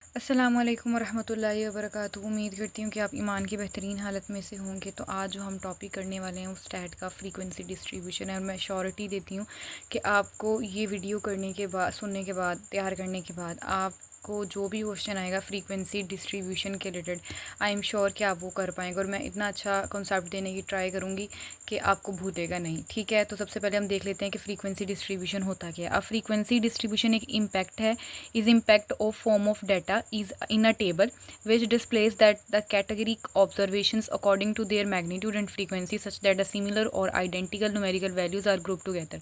अस्सलामुअलैकुम वरहमतुल्लाहि वबरकातुहू। उम्मीद करती हूँ कि आप ईमान की बेहतरीन हालत में से होंगे। तो आज जो हम टॉपिक करने वाले हैं उस स्टैट का फ्रीक्वेंसी डिस्ट्रीब्यूशन है, और मैं श्योरिटी देती हूँ कि आपको ये वीडियो करने के बाद, सुनने के बाद, तैयार करने के बाद आपको जो भी क्वेश्चन आएगा फ्रीक्वेंसी डिस्ट्रीब्यूशन के रिलेटेड, आई एम श्योर कि आप वो कर पाएंगे। और मैं इतना अच्छा कॉन्सेप्ट देने की ट्राई करूँगी कि आपको भूलेगा नहीं। ठीक है, तो सबसे पहले हम देख लेते हैं कि फ्रीक्वेंसी डिस्ट्रीब्यूशन होता क्या है। अब फ्रीक्वेंसी डिस्ट्रीब्यूशन एक इम्पैक्ट है, is impact of form of data is in a table which displays that the categoric observations according to their magnitude and frequency such that the similar or identical numerical values are grouped together।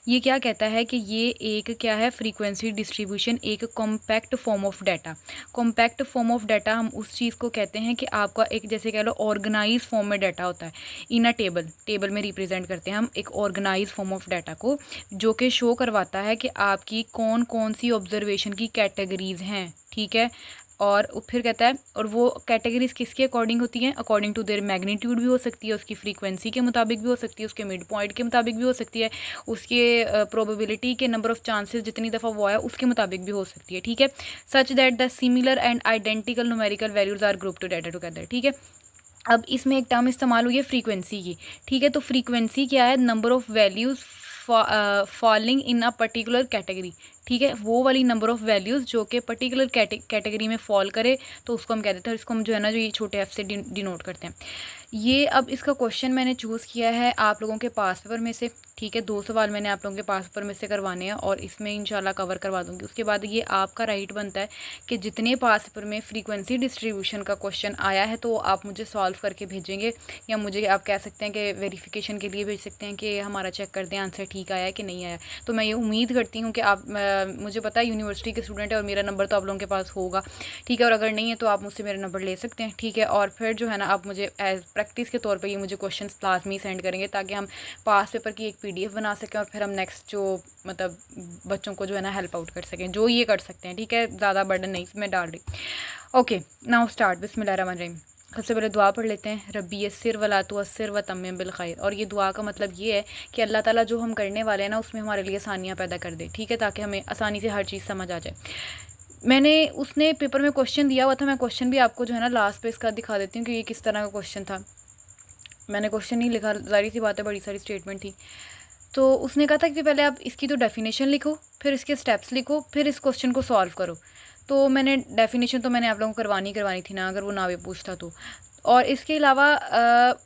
ये क्या कहता है कि ये एक क्या है, frequency distribution एक compact form of data. Compact form of data हम उस चीज़ को कहते हैं कि आपका एक, जैसे कह लो, ऑर्गेनाइज फॉर्म में डाटा होता है। इन अ टेबल में रिप्रेजेंट करते हैं हम एक ऑर्गेनाइज फॉर्म ऑफ डाटा को, जो कि शो करवाता है कि आपकी कौन कौन सी ऑब्जर्वेशन की कैटेगरीज हैं। ठीक है, और फिर कहता है, और वो कैटेगरीज किसके अकॉर्डिंग होती हैं, अकॉर्डिंग टू देयर मैग्नीट्यूड भी हो सकती है, उसकी फ्रीक्वेंसी के मुताबिक भी हो सकती है, उसके मिड पॉइंट के मुताबिक भी हो सकती है, उसके प्रोबेबिलिटी के नंबर ऑफ चांसेस जितनी दफ़ा वो आया उसके मुताबिक भी हो सकती है। ठीक है, such that the similar and identical numerical values are group to data together. ठीक है, अब इसमें एक टर्म इस्तेमाल हुई है फ्रीक्वेंसी की। ठीक है, तो फ्रीक्वेंसी क्या है, number of values falling in a particular category. ठीक है, वो वाली नंबर ऑफ वैल्यूज़ जो कि पर्टिकुलर कैटेगरी में फॉल करे तो उसको हम कह देते हैं, इसको हम जो है ना, जो ये छोटे एफ से डिनोट करते हैं। ये अब इसका क्वेश्चन मैंने चूज़ किया है आप लोगों के पास पेपर में से। ठीक है, 2 सवाल मैंने आप लोगों के पास पेपर में से करवाने हैं और इसमें इंशाल्लाह कवर करवा दूंगी। उसके बाद ये आपका राइट बनता है कि जितने पास पेपर में फ्रीक्वेंसी डिस्ट्रीब्यूशन का क्वेश्चन आया है तो आप मुझे सॉल्व करके भेजेंगे, या मुझे आप कह सकते हैं कि वेरिफिकेशन के लिए भेज सकते हैं कि हमारा चेक कर दें आंसर ठीक आया है कि नहीं आया। तो मैं ये उम्मीद करती हूँ कि आप, मुझे पता है यूनिवर्सिटी के स्टूडेंट है और मेरा नंबर तो आप लोगों के पास होगा। ठीक है, और अगर नहीं है तो आप मुझसे मेरा नंबर ले सकते हैं। ठीक है, और फिर जो है ना, आप मुझे एज प्रैक्टिस के तौर पर ये मुझे क्वेश्चन लाजमी सेंड करेंगे ताकि हम पास पेपर की एक PDF बना सकें और फिर हम नेक्स्ट जो मतलब बच्चों को जो है ना हेल्प आउट कर सकें, जो ये कर सकते हैं। ठीक है, ज़्यादा बर्डन नहीं मैं डाल रही। Okay, now start. बिस्मिल्लाहिर्रहमानिर्रहीम। सबसे पहले दुआ पढ़ लेते हैं, रब्बी यस्सिर वला तुअस्सिर व तम्मिम बिल खैर। और ये दुआ का मतलब ये है कि अल्लाह ताला जो हम करने वाले हैं ना उसमें हमारे लिए आसानियाँ पैदा कर दे। ठीक है, ताकि हमें आसानी से हर चीज़ समझ आ जाए। मैंने उसने पेपर में क्वेश्चन दिया हुआ था, मैं क्वेश्चन भी आपको जो है ना लास्ट पे इसका दिखा देती हूँ कि ये किस तरह का क्वेश्चन था। मैंने क्वेश्चन नहीं लिखा, ज़ाहिर सी बात है, बड़ी सारी स्टेटमेंट थी। तो उसने कहा था कि पहले आप इसकी तो डेफिनेशन लिखो, फिर इसके स्टेप्स लिखो, फिर इस क्वेश्चन को सॉल्व करो। तो मैंने डेफिनेशन तो मैंने आप लोगों को करवानी थी ना, अगर वो ना भी पूछता तो। और इसके अलावा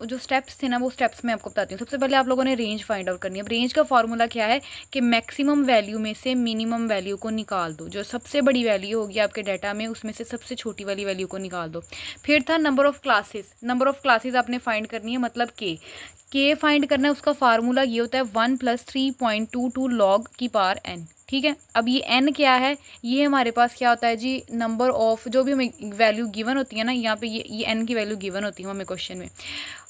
जो स्टेप्स थे ना, वो स्टेप्स मैं आपको बताती हूँ। सबसे पहले आप लोगों ने रेंज फाइंड आउट करनी है। अब रेंज का फार्मूला क्या है कि मैक्सिमम वैल्यू में से मिनिमम वैल्यू को निकाल दो। जो सबसे बड़ी वैल्यू होगी आपके डाटा में उसमें से सबसे छोटी वाली वैल्यू को निकाल दो। फिर था number of classes. Number of classes आपने फाइंड करनी है, मतलब के फाइंड करना है। उसका फार्मूला ये होता है 1 + 3.22 log की पावर n। ठीक है, अब ये n क्या है, ये हमारे पास क्या होता है जी, नंबर ऑफ जो भी हमें वैल्यू गिवन होती है ना, यहाँ पे ये n की वैल्यू गिवन होती है हमें क्वेश्चन में।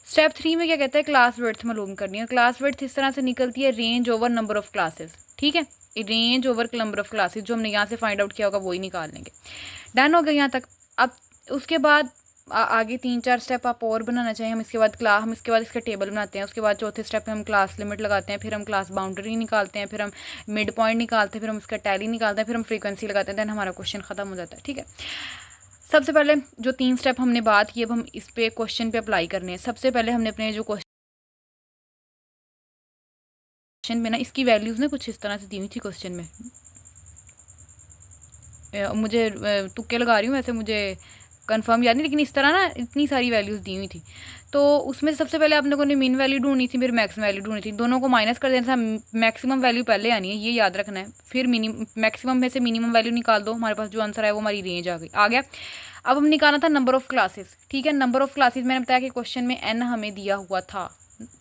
स्टेप 3 में क्या कहता है, क्लास वर्थ मालूम करनी है। क्लास वर्थ इस तरह से निकलती है, range over number of classes. ठीक है, range over number of classes जो हमने यहाँ से फाइंड आउट किया होगा वही निकाल लेंगे। डन हो गया यहाँ तक। अब उसके बाद आगे 3-4 स्टेप आप और बनाना चाहिए। हम इसके बाद इसका टेबल बनाते हैं। उसके बाद चौथे स्टेप पे हम क्लास लिमिट लगाते हैं, फिर हम क्लास बाउंड्री निकालते हैं, फिर हम मिड पॉइंट निकालते हैं, फिर हम उसका टैली निकालते हैं, फिर हम फ्रीक्वेंसी लगाते हैं। देन हमारा क्वेश्चन खत्म हो जाता है। ठीक है, सबसे पहले जो 3 स्टेप हमने बात की, अब हम इस पे क्वेश्चन पे अप्लाई करने हैं। सबसे पहले हमने अपने जो क्वेश्चन में ना, इसकी वैल्यूज़ ना कुछ इस तरह से दी हुई थी क्वेश्चन में। मुझे तुक्के लगा रही हूँ, वैसे मुझे कंफर्म याद नहीं, लेकिन इस तरह ना इतनी सारी वैल्यूज़ दी हुई थी। तो उसमें सबसे पहले आप लोगों ने मीन वैल्यू ढूंढनी थी, फिर मैक्सिमम वैल्यू ढूंढनी थी। दोनों को माइनस कर देना था, मैक्सिमम वैल्यू पहले आनी है, ये याद रखना है। फिर मैक्सिमम में से मिनिमम वैल्यू निकाल दो, हमारे पास जो आंसर है वो हमारी रेंज आ गया। अब हम निकालना था नंबर ऑफ़ क्लासेस। ठीक है, नंबर ऑफ़ क्लासेस मैंने बताया कि क्वेश्चन में n हमें दिया हुआ था।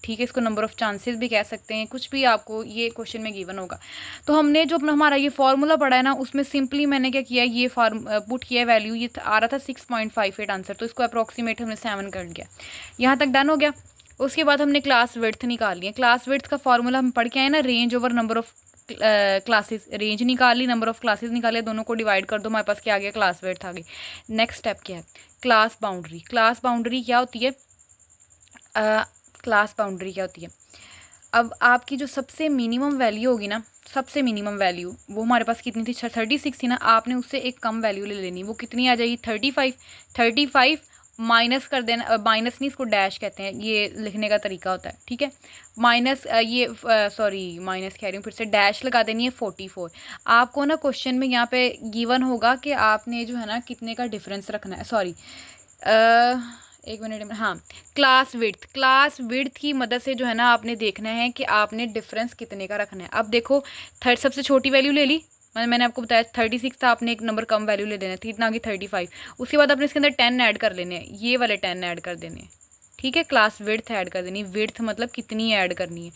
ठीक है, इसको नंबर ऑफ़ चांसेस भी कह सकते हैं, कुछ भी आपको ये क्वेश्चन में गिवन होगा। तो हमने जो अपना हमारा ये फार्मूला पढ़ा है ना, उसमें सिंपली मैंने क्या किया, ये पुट किया वैल्यू, ये आ रहा था 6.58 आंसर, तो इसको अप्रॉक्सीमेट हमने 7 कर लिया। यहाँ तक डन हो गया। उसके बाद हमने क्लास विड्थ निकाल लिया। क्लास विड्थ का फार्मूला हम पढ़ के आए ना, range over number of classes. Range निकाल ली, नंबर ऑफ क्लासेस निकाले, दोनों को डिवाइड कर दो, हमारे पास क्या आ गया, क्लास विड्थ आ गई। नेक्स्ट स्टेप क्या है, क्लास बाउंड्री। क्लास बाउंड्री क्या होती है, क्लास बाउंड्री क्या होती है, अब आपकी जो सबसे मिनिमम वैल्यू होगी ना, सबसे मिनिमम वैल्यू वो हमारे पास कितनी थी, 36 थी ना, आपने उससे एक कम वैल्यू ले लेनी। वो कितनी आ जाएगी, 35। 35 माइनस कर देना, माइनस नहीं, इसको डैश कहते हैं, ये लिखने का तरीका होता है, ठीक है। माइनस ये सॉरी माइनस कह रही हूँ, फिर से डैश लगा देनी है 44। आपको ना क्वेश्चन में यहाँ पे गिवन होगा कि आपने जो है ना कितने का डिफरेंस रखना है, सॉरी एक मिनट में, हाँ, क्लास विड्थ की मदद से जो है ना आपने देखना है कि आपने डिफरेंस कितने का रखना है। अब देखो सबसे छोटी वैल्यू ले ली, मैंने आपको बताया 36 था, आपने एक नंबर कम वैल्यू ले लेना है, इतना आगे 35। उसके बाद आपने इसके अंदर 10 ऐड कर लेने हैं, ये वाले 10 ऐड कर देने हैं, ठीक है। क्लास विड्थ ऐड कर देनी, विड्थ मतलब कितनी ऐड करनी है,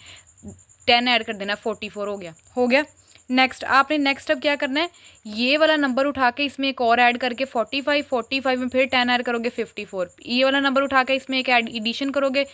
10 ऐड कर देना, 44 हो गया। नेक्स्ट आपने नेक्स्ट अब क्या करना है, ये वाला नंबर उठा के इसमें एक और ऐड करके 45 में फिर 10 ऐड करोगे 54। ये वाला नंबर उठा के इसमें एक एडिशन करोगे,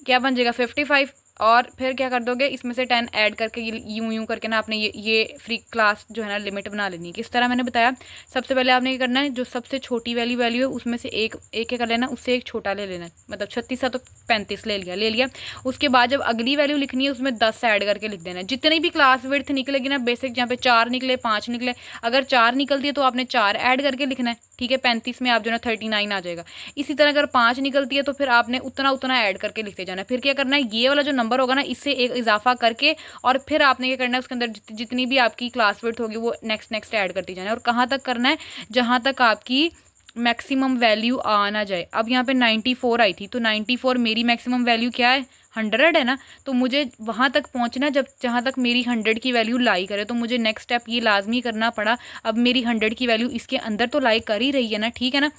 क्या बन जाएगा 55, और फिर क्या कर दोगे, इसमें से 10 ऐड करके यूं करके ना आपने ये फ्री क्लास जो है ना लिमिट बना लेनी है। किस तरह मैंने बताया, सबसे पहले आपने क्या करना है, जो सबसे छोटी वैल्यू है उसमें से एक क्या कर लेना, उससे एक छोटा ले लेना, मतलब 36 था तो 35 ले लिया। उसके बाद जब अगली वैल्यू लिखनी है उसमें 10 ऐड करके लिख देना। जितनी भी क्लास विड्थ निकलेगी ना, बेसिक जहाँ पे 4 निकले 5 निकले, अगर 4 निकलती है तो आपने 4 ऐड करके लिखना है, ठीक है। 35 में आप जो ना 39 आ जाएगा। इसी तरह अगर 5 निकलती है तो फिर आपने उतना ऐड करके लिखते जाना है। फिर क्या करना है, ये वाला जो नंबर होगा ना इससे एक इजाफा करके, और फिर आपने क्या करना है, उसके अंदर जितनी भी आपकी क्लास विड्थ होगी वो नेक्स्ट ऐड करती जाना है। और कहाँ तक करना है, जहाँ तक आपकी मैक्सिमम वैल्यू आ ना जाए। अब यहाँ पे 94 आई थी, तो 94 मेरी मैक्सिमम वैल्यू क्या है, 100 है ना, तो मुझे वहाँ तक पहुँचना जहाँ तक मेरी 100 की वैल्यू लाई करे। तो मुझे नेक्स्ट स्टेप ये लाजमी करना पड़ा, अब मेरी 100 की वैल्यू इसके अंदर तो लाई कर ही रही है ना, ठीक है ना।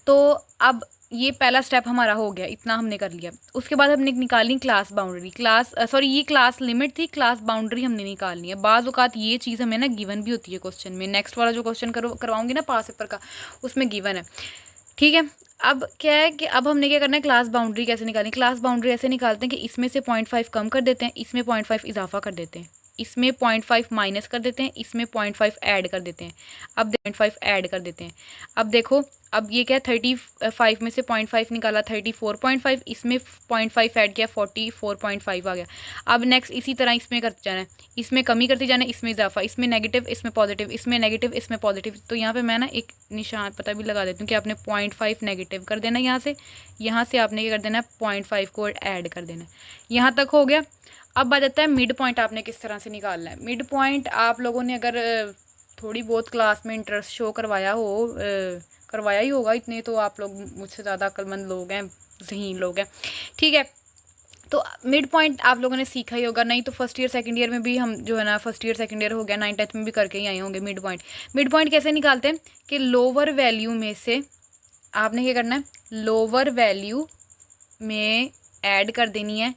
तो अब ये पहला स्टेप हमारा हो गया, इतना हमने कर लिया। उसके बाद हमने निकालनी क्लास बाउंड्री, ये क्लास लिमिट थी, क्लास बाउंड्री हमने निकालनी है। बाज़ औक़ात ये चीज़ हमें ना गिवन भी होती है क्वेश्चन में, नेक्स्ट वाला जो क्वेश्चन करवाऊंगी ना पास पेपर का, उसमें गिवन है, ठीक है। अब क्या है कि अब हमने क्या करना है, क्लास बाउंड्री कैसे निकालनी। क्लास बाउंड्री ऐसे निकालते हैं कि इसमें से 0.5 कम कर देते हैं, इसमें 0.5 इजाफा कर देते हैं, इसमें 0.5 माइनस कर देते हैं, इसमें 0.5 ऐड कर देते हैं। अब 0.5 ऐड कर देते हैं। अब देखो, अब ये क्या है, 35 में से 0.5 निकाला 34.5, इसमें 0.5 ऐड किया 44.5 आ गया। अब नेक्स्ट इसी तरह इसमें करते जाना है, इसमें कमी करते जाना है, इसमें इजाफा, इसमें नेगेटिव, इसमें पॉजिटिव, इसमें नेगेटिव, इसमें पॉजिटिव। तो यहाँ पे मैं ना एक निशान पता भी लगा देती हूँ कि आपने 0.5 नेगेटिव कर देना, यहाँ से आपने क्या कर देना है, 0.5 को ऐड कर देना है। यहाँ तक हो गया। अब आ जाता है मिड पॉइंट आपने किस तरह से निकालना है। मिड पॉइंट आप लोगों ने अगर थोड़ी बहुत क्लास में इंटरेस्ट शो करवाया ही होगा, इतने तो आप लोग मुझसे ज़्यादा अक्लमंद लोग हैं, ज़हीन लोग हैं, ठीक है। तो मिड पॉइंट आप लोगों ने सीखा ही होगा, नहीं तो फर्स्ट ईयर सेकंड ईयर में भी हम जो है ना, फर्स्ट ईयर सेकंड ईयर हो गया, 9th 10th में भी करके ही आए होंगे मिड पॉइंट कैसे निकालते हैं कि लोअर वैल्यू में से आपने क्या करना है, लोअर वैल्यू में ऐड कर देनी है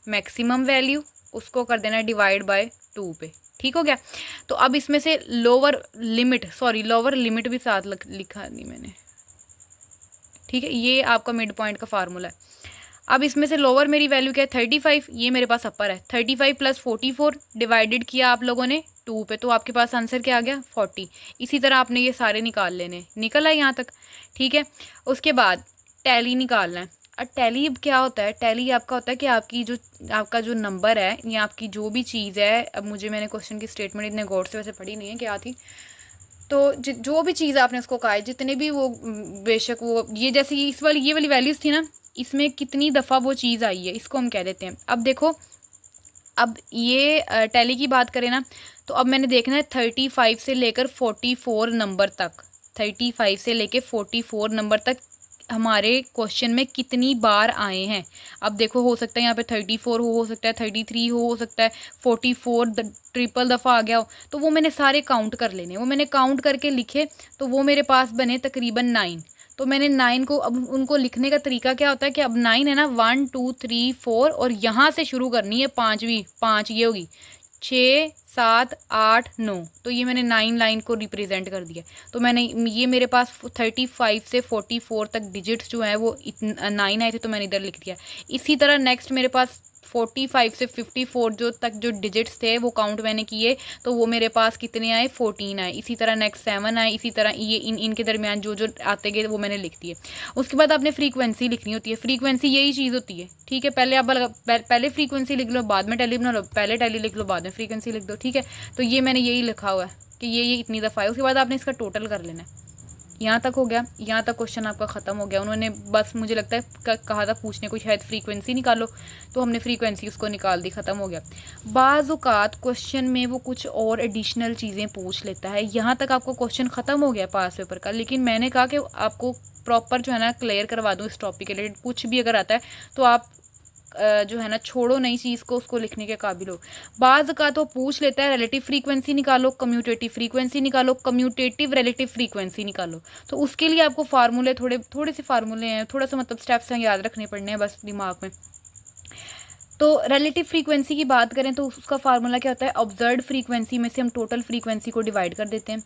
मैक्सिमम वैल्यू, उसको कर देना है डिवाइड बाय 2 पे, ठीक हो गया। तो अब इसमें से लोअर लिमिट भी साथ लिखा नहीं मैंने, ठीक है। ये आपका मिड पॉइंट का फार्मूला है। अब इसमें से लोअर मेरी वैल्यू क्या है, 35, ये मेरे पास अपर है। 35 प्लस 44 डिवाइडेड किया आप लोगों ने 2 पे, तो आपके पास आंसर क्या आ गया, 40। इसी तरह आपने ये सारे निकाल लेने, निकल आए यहाँ तक, ठीक है। उसके बाद टैली निकालना है। और टैली क्या होता है, टैली आपका होता है कि आपका जो नंबर है या आपकी जो भी चीज़ है, अब मैंने क्वेश्चन की स्टेटमेंट इतने गौर से वैसे पढ़ी नहीं है क्या थी, तो जो भी चीज़ आपने उसको कहा है, जितने भी वो बेशक वो ये जैसे ये वाली वैल्यूज़ थी ना, इसमें कितनी दफ़ा वो चीज़ आई है, इसको हम कह देते हैं। अब देखो, अब ये टैली की बात करें ना, तो अब मैंने देखना है 35 से लेकर 44 नंबर तक, 35 से लेकर 44 नंबर तक हमारे क्वेश्चन में कितनी बार आए हैं। अब देखो, हो सकता है यहाँ पे 34 हो सकता है 33 हो सकता है 44 ट्रिपल दफ़ा आ गया हो, तो वो मैंने सारे काउंट कर लेने, वो मैंने काउंट करके लिखे, तो वो मेरे पास बने तकरीबन 9। तो मैंने 9 को, अब उनको लिखने का तरीका क्या होता है कि अब 9 है ना, 1 2 3 4 और यहाँ से शुरू करनी है, 5 ये होगी, 6 7 8 9, तो ये मैंने 9 लाइन को रिप्रेजेंट कर दिया। तो मैंने ये मेरे पास 35 से 44 तक डिजिट्स जो है वो 9 आए थे, तो मैंने इधर लिख दिया। इसी तरह नेक्स्ट मेरे पास 45 से 54 जो तक जो डिजिट्स थे वो काउंट मैंने किए, तो वो मेरे पास कितने आए, 14 आए। इसी तरह नेक्स्ट 7 आए। इसी तरह ये इनके दरमियान जो जो आते गए वो मैंने लिख दिए। उसके बाद आपने फ्रीक्वेंसी लिखनी होती है। फ्रीक्वेंसी यही चीज़ होती है, ठीक है। पहले आप पहले फ्रीक्वेंसी लिख लो, बाद में टैली बना लो, पहले टैली लिख लो, बाद में फ्रीक्वेंसी लिख दो, ठीक है। तो ये मैंने यही लिखा हुआ है कि ये इतनी दफ़ा है। उसके बाद आपने इसका टोटल कर लेना है। यहाँ तक हो गया, यहाँ तक क्वेश्चन आपका ख़त्म हो गया। उन्होंने बस मुझे लगता है कहा था पूछने को शायद फ्रीक्वेंसी निकालो, तो हमने फ्रीक्वेंसी उसको निकाल दी, ख़त्म हो गया। बाज़ औक़ात क्वेश्चन में वो कुछ और एडिशनल चीज़ें पूछ लेता है। यहाँ तक आपको क्वेश्चन ख़त्म हो गया पास पेपर का, लेकिन मैंने कहा कि आपको प्रॉपर जो है ना क्लियर करवा दूँ इस टॉपिक के रिलेटेड। कुछ भी अगर आता है तो आप जो है ना छोड़ो नई चीज़ को, उसको लिखने के काबिल हो। बाज़ का तो पूछ लेता है रिलेटिव फ्रीक्वेंसी निकालो, कम्यूटेटिव फ्रीक्वेंसी निकालो, कम्यूटेटिव रिलेटिव फ्रीक्वेंसी निकालो। तो उसके लिए आपको फार्मूले थोड़े से फार्मूले हैं, थोड़ा सा मतलब स्टेप्स हैं, याद रखने पड़ने हैं बस दिमाग में। तो रिलेटिव फ्रीक्वेंसी की बात करें तो उसका फार्मूला क्या होता है, ऑब्जर्व्ड फ्रीक्वेंसी में से हम टोटल फ्रीक्वेंसी को डिवाइड कर देते हैं।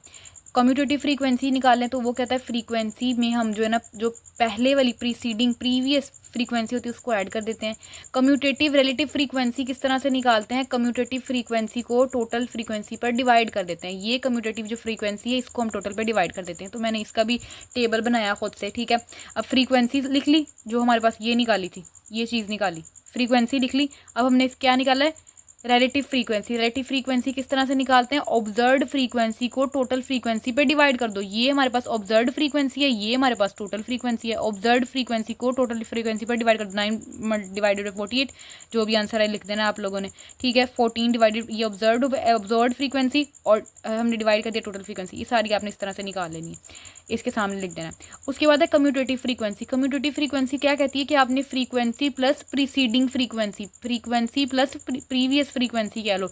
कम्यूटेटिव फ्रीक्वेंसी निकालें तो वो कहता है फ्रीक्वेंसी में हम जो है ना जो पहले वाली प्रीवियस फ्रीक्वेंसी होती है उसको ऐड कर देते हैं। कम्यूटेटिव रिलेटिव फ्रीक्वेंसी किस तरह से निकालते हैं, कम्यूटेटिव फ्रीक्वेंसी को टोटल फ्रीक्वेंसी पर डिवाइड कर देते हैं। ये कम्यूटेटिव जो फ्रीक्वेंसी है इसको हम टोटल पर डिवाइड कर देते हैं। तो मैंने इसका भी टेबल बनाया खुद से, ठीक है। अब फ्रीक्वेंसी लिख ली, जो हमारे पास ये निकाली थी, ये चीज़ निकाली, फ्रीक्वेंसी लिख ली। अब हमने क्या निकाला है, रिलेटिव फ्रीक्वेंसी। रिलेटिव फ्रीक्वेंसी किस तरह से निकालते हैं, ऑब्जर्व्ड फ्रीक्वेंसी को टोटल फ्रीक्वेंसी पे डिवाइड कर दो। ये हमारे पास ऑब्जर्व्ड फ्रीक्वेंसी है, ये हमारे पास टोटल फ्रीक्वेंसी है। ऑब्जर्व्ड फ्रीक्वेंसी को टोटल फ्रीक्वेंसी पर डिवाइड कर दो, 9 डिवाइडेड बाई 48, जो भी आंसर है लिख देना आप लोगों ने, ठीक है। 14 डिवाइडेड, ये ऑब्जर्व्ड फ्रीक्वेंसी और हमने डिवाइड कर दिया टोटल फ्रीक्वेंसी। ये सारी आपने इस तरह से निकाल लेनी है, इसके सामने लिख देना है। उसके बाद है कम्यूटेटिव फ्रीक्वेंसी। कम्यूटेटिव फ्रीक्वेंसी क्या कहती है कि आपने frequency plus preceding frequency, frequency plus previous frequency कह लो।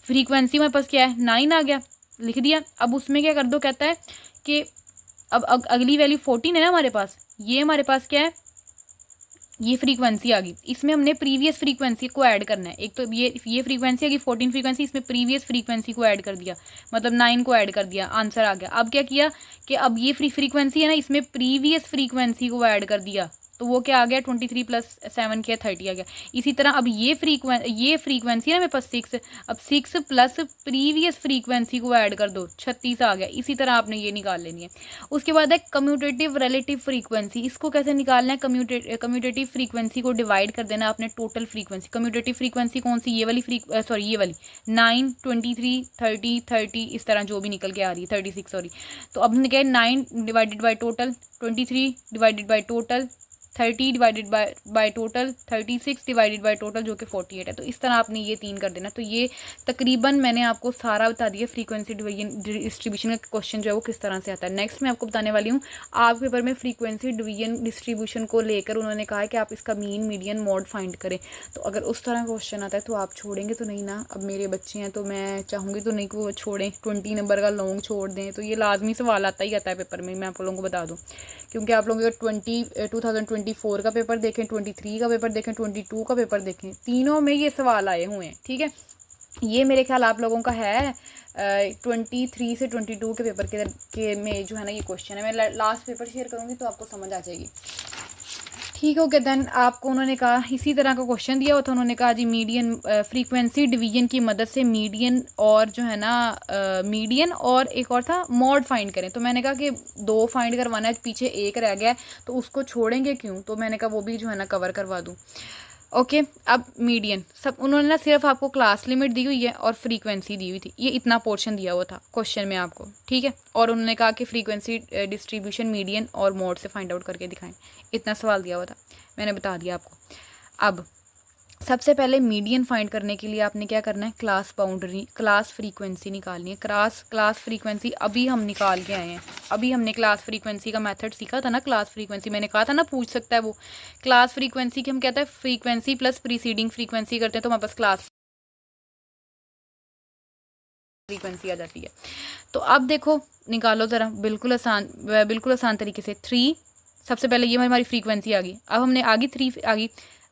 फ्रीक्वेंसी मेरे पास क्या है, 9 आ गया, लिख दिया। अब उसमें क्या कर दो, कहता है कि अब अगली वैल्यू 14 है ना हमारे पास, ये हमारे पास क्या है, ये फ्रीक्वेंसी आ गई। इसमें हमने प्रीवियस फ्रीक्वेंसी को ऐड करना है। एक तो ये फ्रीक्वेंसी आ गई 14 फ्रीक्वेंसी, इसमें प्रीवियस फ्रीक्वेंसी को ऐड कर दिया, मतलब 9 को ऐड कर दिया, आंसर आ गया। अब क्या किया कि अब ये फ्रीक्वेंसी है ना, इसमें प्रीवियस फ्रीक्वेंसी को ऐड कर दिया, तो वो क्या आ गया, 23 + 7 क्या 30 आ गया। इसी तरह अब ये फ्रीक्वेंसी है ना मेरे पास 6, अब 6 प्लस प्रीवियस फ्रीक्वेंसी को ऐड कर दो, 36 आ गया। इसी तरह आपने ये निकाल लेनी है। उसके बाद है कम्यूटेटिव रिलेटिव फ्रीक्वेंसी। इसको कैसे निकालना है, कम्यूटेटिव फ्रीक्वेंसी को डिवाइड कर देना आपने टोटल फ्रीक्वेंसी। कम्यूटेटिव फ्रीक्वेंसी कौन सी, ये वाली ये वाली 9, 23, 30, इस तरह जो भी निकल के आ रही है, 36 सॉरी। तो अब हमने क्या है, 9 divided by total, 23 divided by total, 30 divided by total, 36 divided by total, जो कि 48 है। तो इस तरह आपने ये 3 कर देना। तो ये तकरीबन मैंने आपको सारा बता दिया फ्रीक्वेंसी डिस्ट्रीब्यूशन का क्वेश्चन जो है वो किस तरह से आता है। नेक्स्ट मैं आपको बताने वाली हूँ आपके पेपर में फ्रीक्वेंसी डिवीजन डिस्ट्रीब्यूशन को लेकर उन्होंने कहा है कि आप इसका मीन मीडियन मॉड फाइंड करें। तो अगर उस तरह का क्वेश्चन आता है तो आप छोड़ेंगे तो नहीं ना। अब मेरे बच्चे हैं तो मैं चाहूँगी तो नहीं कि वो छोड़ें, 20 नंबर का लॉन्ग छोड़ दें। तो ये लाजमी सवाल आता ही आता है पेपर में, मैं आप लोगों को बता दूँ, क्योंकि आप लोगों को 2024 का पेपर देखें, 23 का पेपर देखें, 22 का पेपर देखें, तीनों में ये सवाल आए हुए हैं, ठीक है। ये मेरे ख्याल आप लोगों का है 23 से 22 के पेपर के में जो है ना ये क्वेश्चन है। मैं लास्ट पेपर शेयर करूँगी तो आपको समझ आ जाएगी, ठीक ओके। देन आपको उन्होंने कहा इसी तरह का क्वेश्चन दिया हुआ था। उन्होंने कहा जी मीडियन फ्रीक्वेंसी डिवीजन की मदद से मीडियन और जो है ना मीडियन और एक और था मॉड फाइंड करें। तो मैंने कहा कि 2 फाइंड करवाना है, पीछे 1 रह गया है, तो उसको छोड़ेंगे क्यों। तो मैंने कहा वो भी जो है ना कवर करवा दूँ, ओके। अब मीडियन सब उन्होंने ना सिर्फ आपको क्लास लिमिट दी हुई है और फ्रीक्वेंसी दी हुई थी, ये इतना पोर्शन दिया हुआ था क्वेश्चन में आपको, ठीक है। और उन्होंने कहा कि फ्रीक्वेंसी डिस्ट्रीब्यूशन मीडियन और मोड से फाइंड आउट करके दिखाएं, इतना सवाल दिया हुआ था, मैंने बता दिया आपको। अब सबसे पहले मीडियन फाइंड करने के लिए आपने क्या करना है, क्लास बाउंड्री, क्लास फ्रीक्वेंसी निकालनी है। क्लास फ्रीक्वेंसी अभी हम निकाल के आए हैं, अभी हमने क्लास फ्रीक्वेंसी का मेथड सीखा था ना। क्लास फ्रीक्वेंसी मैंने कहा था ना पूछ सकता है वो। क्लास फ्रीक्वेंसी की हम कहते हैं फ्रीक्वेंसी प्लस प्रीसीडिंग फ्रीक्वेंसी करते हैं, तो हमारे पास क्लास फ्रीक्वेंसी आ जाती है। तो अब देखो निकालो ज़रा, बिल्कुल आसान तरीके से। 3 सबसे पहले ये हमारी फ्रीक्वेंसी आ गई। अब हमने आगे 3 आ गई,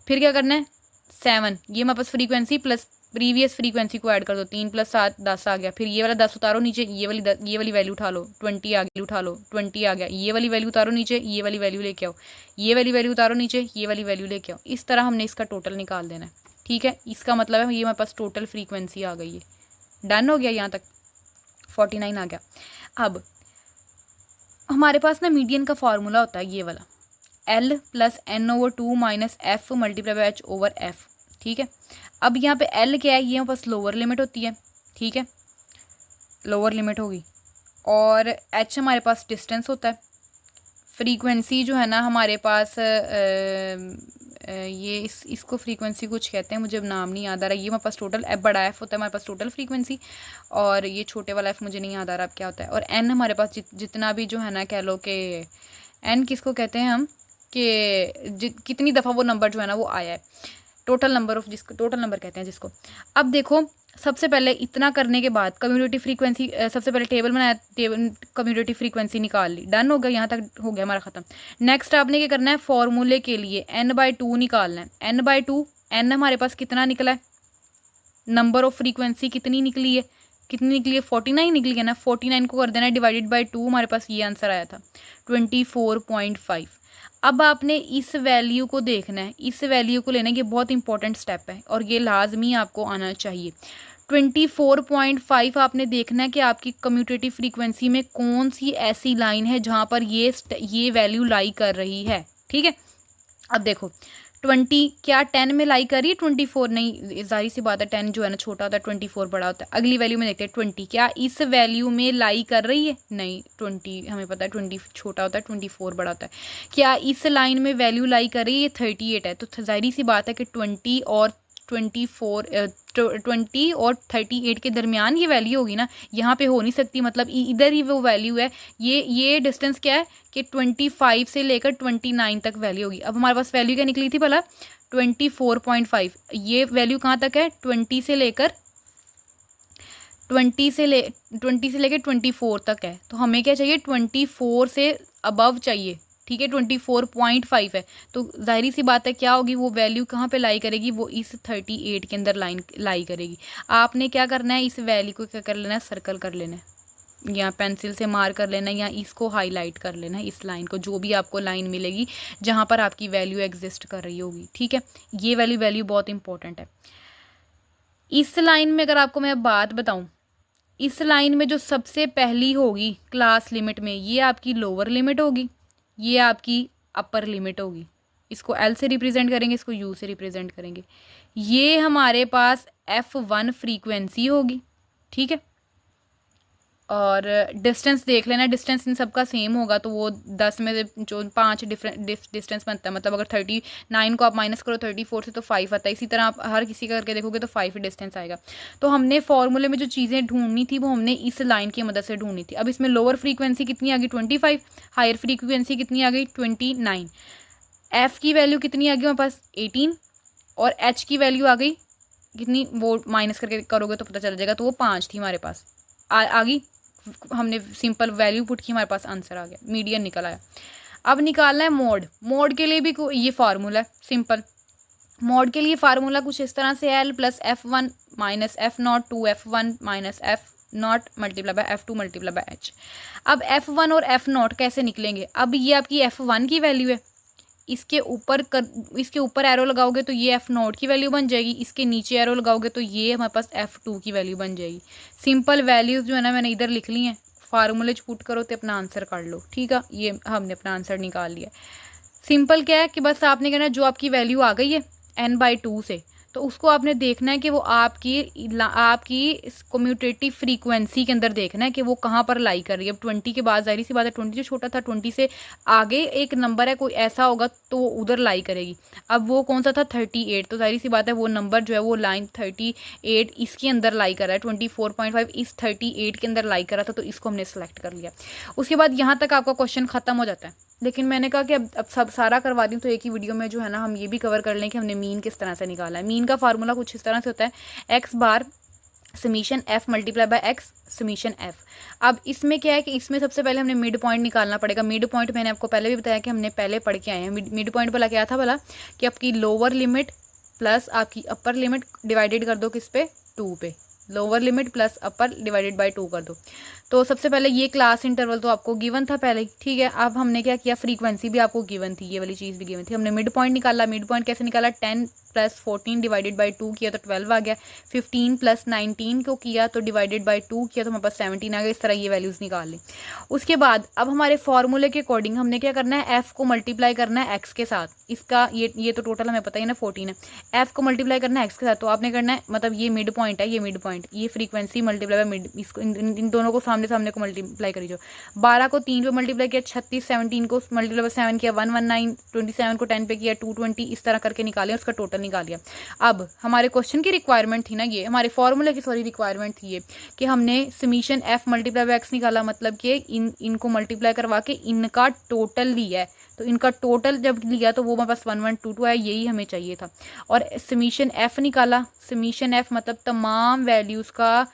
फिर क्या करना है 7, ये हमारे पास फ्रीक्वेंसी प्लस प्रीवियस फ्रीक्वेंसी को ऐड कर दो, 3 + 7 10 आ गया। फिर ये वाला 10 उतारो नीचे, ये वाली वैल्यू उठा लो, 20 आ गई, उठा लो 20 आ गया। ये वाली वैल्यू उतारो नीचे, ये वाली वैल्यू लेके आओ, ये वाली वैल्यू उतारो नीचे, ये वाली वैल्यू लेके आओ। इस तरह हमने इसका टोटल निकाल देना है, ठीक है, इसका मतलब है ये हमारे पास टोटल फ्रीक्वेंसी आ गई है। डन हो गया, यहाँ तक 49 आ गया। अब हमारे पास ना मीडियन का फॉर्मूला होता है ये वाला, L + n/2 - f × h/f, ठीक है। अब यहाँ पे L क्या है, ये हमारे पास लोअर लिमिट होती है, ठीक है, लोअर लिमिट होगी, और H हमारे पास डिस्टेंस होता है। फ्रीक्वेंसी जो है ना हमारे पास ये इसको फ्रीक्वेंसी कुछ कहते हैं, मुझे नाम नहीं याद आ रहा। ये हमारे पास टोटल बड़ा F होता है हमारे पास टोटल फ्रीक्वेंसी, और ये छोटे वाला F मुझे नहीं याद आ रहा अब क्या होता है। और N हमारे पास जितना भी जो है ना, कह लो कि N किसको कहते हैं हम, कि कितनी दफ़ा वो नंबर जो है ना वो आया है, टोटल नंबर ऑफ, जिसको टोटल नंबर कहते हैं जिसको। अब देखो, सबसे पहले इतना करने के बाद कम्यूटेटिव फ्रीक्वेंसी, सबसे पहले टेबल बनाया, टेबल कम्यूटेटिव फ्रीक्वेंसी निकाल ली, डन हो गया, यहाँ तक हो गया हमारा ख़त्म। नेक्स्ट आपने क्या करना है, फॉर्मूले के लिए n/2 निकालना है। n/2, n हमारे पास कितना निकला है, नंबर ऑफ फ्रीक्वेंसी कितनी निकली है, 49 निकली है ना। 49 को कर देना डिवाइडेड बाई 2, हमारे पास ये आंसर आया था 24.5। अब आपने इस वैल्यू को देखना है, इस वैल्यू को लेना है, ये बहुत इंपॉर्टेंट स्टेप है और ये लाजमी आपको आना चाहिए। 24.5 आपने देखना है कि आपकी कम्यूटेटिव फ्रीक्वेंसी में कौन सी ऐसी लाइन है जहाँ पर ये वैल्यू लाई कर रही है, ठीक है। अब देखो 20 क्या 10 में लाई कर रही है, 24 नहीं, जाहिर सी बात है 10 जो है ना छोटा होता है, 24 बड़ा होता है। अगली वैल्यू में देखते हैं 20 क्या इस वैल्यू में लाई कर रही है, नहीं, 20 हमें पता है 20 छोटा होता है, 24 बड़ा होता है। क्या इस लाइन में वैल्यू लाई कर रही है, 38 है, तो जाहिर सी बात है कि 20 और 38 के दरमियान ये वैल्यू होगी ना, यहाँ पे हो नहीं सकती, मतलब इधर ही वो वैल्यू है। ये डिस्टेंस क्या है कि 25 से लेकर 29 तक वैल्यू होगी। अब हमारे पास वैल्यू क्या निकली थी भला, 24.5। ये वैल्यू कहाँ तक है, 20 से लेकर 24 तक है। तो हमें क्या चाहिए, 24 से अबव चाहिए, ठीक है। 24.5 है, तो जाहिर सी बात है क्या होगी, वो वैल्यू कहाँ पे लाई करेगी, वो इस 38 के अंदर लाई करेगी। आपने क्या करना है, इस वैल्यू को क्या कर लेना है, सर्कल कर लेना है, या पेंसिल से मार्क कर लेना है, या इसको हाईलाइट कर लेना है, इस लाइन को, जो भी आपको लाइन मिलेगी जहाँ पर आपकी वैल्यू एग्जिस्ट कर रही होगी, ठीक है। ये वैल्यू बहुत इंपॉर्टेंट है। इस लाइन में अगर आपको मैं बात बताऊँ, इस लाइन में जो सबसे पहली होगी क्लास लिमिट में, ये आपकी लोअर लिमिट होगी, ये आपकी अपर लिमिट होगी। इसको L से रिप्रेजेंट करेंगे, इसको U से रिप्रेजेंट करेंगे। ये हमारे पास F1 फ्रीक्वेंसी होगी, ठीक है। और डिस्टेंस देख लेना, डिस्टेंस इन सबका सेम होगा, तो वो 10 में से जो 5 डिफरेंट डिस्टेंस बनता है, मतलब अगर 39 को आप माइनस करो 34 से तो 5 आता है। इसी तरह आप हर किसी का करके देखोगे तो 5 डिस्टेंस आएगा। तो हमने फॉर्मूले में जो चीज़ें ढूंढनी थी वो हमने इस लाइन की मदद से ढूंढनी थी। अब इसमें लोअर फ्रीक्वेंसी कितनी आ गई, 25, हायर फ्रीक्वेंसी कितनी आ गई, 29, F की वैल्यू कितनी आ गई हमारे पास, 18, और H की वैल्यू आ गई कितनी, वो माइनस करके करोगे तो पता चल जाएगा, तो वो 5 थी हमारे पास, आ गई। हमने सिंपल वैल्यू पुट की, हमारे पास आंसर आ गया, मीडियन निकल आया। अब निकालना है मोड के लिए भी ये फार्मूला है सिंपल। मोड के लिए फार्मूला कुछ इस तरह से, L + F1 - F0 2F1 - F0 × F2 × H। अब F1 और F0 कैसे निकलेंगे, अब ये आपकी F1 की वैल्यू है, इसके ऊपर एरो लगाओगे तो ये F0 की वैल्यू बन जाएगी, इसके नीचे एरो लगाओगे तो ये हमारे पास F2 की वैल्यू बन जाएगी। सिंपल वैल्यूज़ जो है ना मैंने इधर लिख ली हैं, फार्मूले पुट करो तो अपना आंसर कर लो, ठीक है। ये हमने अपना आंसर निकाल लिया। सिंपल क्या है कि बस आपने कहना जो आपकी वैल्यू आ गई है n/2 से, तो उसको आपने देखना है कि वो आपकी कम्यूटेटिव फ्रीक्वेंसी के अंदर देखना है कि वो कहाँ पर लाई कर रही है। अब 20 के बाद जाहिर सी बात है 20 जो छोटा था, 20 से आगे एक नंबर है कोई ऐसा होगा तो वो उधर लाई करेगी। अब वो कौन सा था, 38, तो जाहिर सी बात है वो नंबर जो है वो लाइन 38 इसके अंदर लाई कर रहा है, 24.5 इस 38 के अंदर लाई कर रहा था, तो इसको हमने सेलेक्ट कर लिया। उसके बाद यहाँ तक आपका क्वेश्चन ख़त्म हो जाता है। लेकिन मैंने कहा कि अब सब सारा करवा दूँ तो एक ही वीडियो में जो है ना हम ये भी कवर कर लें कि हमने मीन किस तरह से निकाला है। मीन का फार्मूला कुछ इस तरह से होता है, x बार summation f × x summation f। अब इसमें क्या है कि इसमें सबसे पहले हमने मिड पॉइंट निकालना पड़ेगा। मिड पॉइंट मैंने आपको पहले भी बताया कि हमने पहले पढ़ के आए हैं। मिड पॉइंट वाला क्या था भला, कि आपकी लोअर लिमिट प्लस आपकी अपर लिमिट डिवाइडेड कर दो किस पे, 2 पे, lower limit plus upper divided by 2 कर दो। तो सबसे पहले ये क्लास इंटरवल तो आपको गिवन था पहले ही, ठीक है। अब हमने क्या किया, फ्रीक्वेंसी भी आपको गिवन थी, ये वाली चीज़ भी गिवन थी। हमने मिड पॉइंट निकाला। मिड पॉइंट कैसे निकाला, 10 + 14 डिवाइडेड बाई 2 किया तो 12 आ गया। 15 + 19 को किया तो डिवाइडेड बाई 2 किया तो हमारे पास 17 आ गया। इस तरह ये वैल्यूज़ निकाल ली। उसके बाद अब हमारे फॉर्मूले के अकॉर्डिंग हमने क्या करना है, एफ को मल्टीप्लाई करना है एक्स के साथ। इसका ये तो टोटल हमें पता ही ना 14 है। एफ को मल्टीप्लाई करना है एक्स के साथ, तो आपने करना है, मतलब ये मिड पॉइंट है, ये मिड पॉइंट, ये फ्रीक्वेंसी मल्टीप्लाई बाय मिड, इसको इन दोनों को सामने सामने को मल्टीप्लाई करी जो। 12 को 3 पे मल्टीप्लाई किया, 36, 17 को मल्टीप्लाई बाय 7 किया, 119, 27 को 10 पे किया, 220, इस तरह करके निकाले, उसका टोटल निकाल लिया। अब हमारे क्वेश्चन की रिक्वायरमेंट थी ना, ये हमारे फॉर्मूले की सॉरी रिक्वायरमेंट थी ये, कि हमने summation F multiply by x निकाला, मतलब कि इनको मल्टीप्लाई करवा के इनका टोटल लिया है। तो इनका टोटल जब लिया तो वो हमारे पास 1122 आया, यही हमें चाहिए था। और समीशन एफ निकाला। समीशन एफ मतलब तमाम वैल्यूज़ का,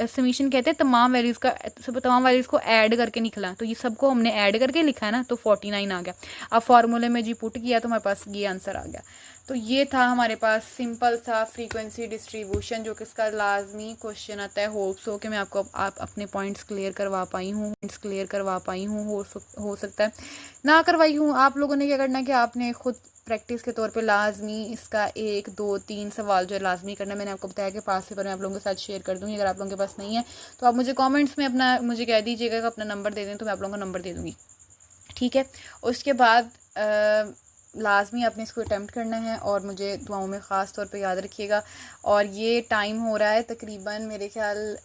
समीशन कहते हैं तमाम वैल्यूज़ को ऐड करके निकला। तो ये सबको हमने ऐड करके लिखा है ना, तो 49 आ गया। अब फार्मूले में जी पुट किया तो हमारे पास ये आंसर आ गया। तो ये था हमारे पास सिंपल सा फ्रीक्वेंसी डिस्ट्रीब्यूशन, जो कि इसका लाजमी क्वेश्चन आता है। होप्स हो कि मैं आपको आप अपने पॉइंट्स क्लियर करवा पाई हूँ। हो सकता है ना करवाई हूँ। आप लोगों ने क्या करना है कि आपने खुद प्रैक्टिस के तौर पे लाजमी इसका 1, 2, 3 सवाल जो है लाजमी करना है। मैंने आपको बताया कि पास पेपर मैं आप लोगों के साथ शेयर कर दूँगी। अगर आप लोगों के पास नहीं है तो आप मुझे कमेंट्स में अपना मुझे कह दीजिएगा कि अपना नंबर दे दें, तो मैं आप लोगों का नंबर दे दूँगी, ठीक है। उसके बाद लाजमी आपने इसको अटैम्प्ट करना है और मुझे दुआओं में ख़ास तौर पे याद रखिएगा। और ये टाइम हो रहा है तकरीबन मेरे ख्याल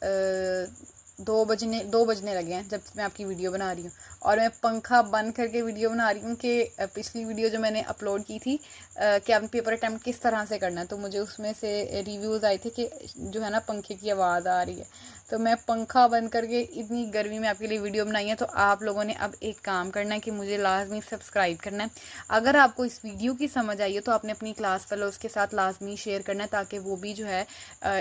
2 बजने लगे हैं जब मैं आपकी वीडियो बना रही हूँ। और मैं पंखा बंद करके वीडियो बना रही हूँ कि पिछली वीडियो जो मैंने अपलोड की थी कि आपने पेपर अटैम्प्ट किस तरह से करना है, तो मुझे उसमें से रिव्यूज़ आए थे कि जो है ना पंखे की आवाज़ आ रही है। तो मैं पंखा बंद करके इतनी गर्मी में आपके लिए वीडियो बनाई है। तो आप लोगों ने अब एक काम करना है कि मुझे लाजमी सब्सक्राइब करना है। अगर आपको इस वीडियो की समझ आई है तो आपने अपनी क्लास फेलोज़ के साथ लाजमी शेयर करना है, ताकि वो भी जो है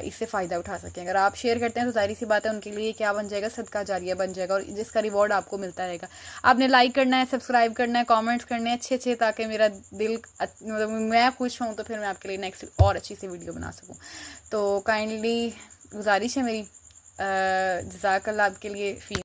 इससे फ़ायदा उठा सकें। अगर आप शेयर करते हैं तो जाहिर सी बात है उनके लिए क्या बन जाएगा, सदका जारिया बन जाएगा, और जिसका रिवॉर्ड आपको मिलता रहेगा। आपने लाइक करना है, सब्सक्राइब करना है, कमेंट्स करने हैं अच्छे, ताकि मेरा दिल मतलब मैं खुश हूँ, तो फिर मैं आपके लिए नेक्स्ट और अच्छी सी वीडियो बना सकूँ। तो काइंडली गुजारिश है मेरी, जज़ाकल्लाह आपके लिए फ़ी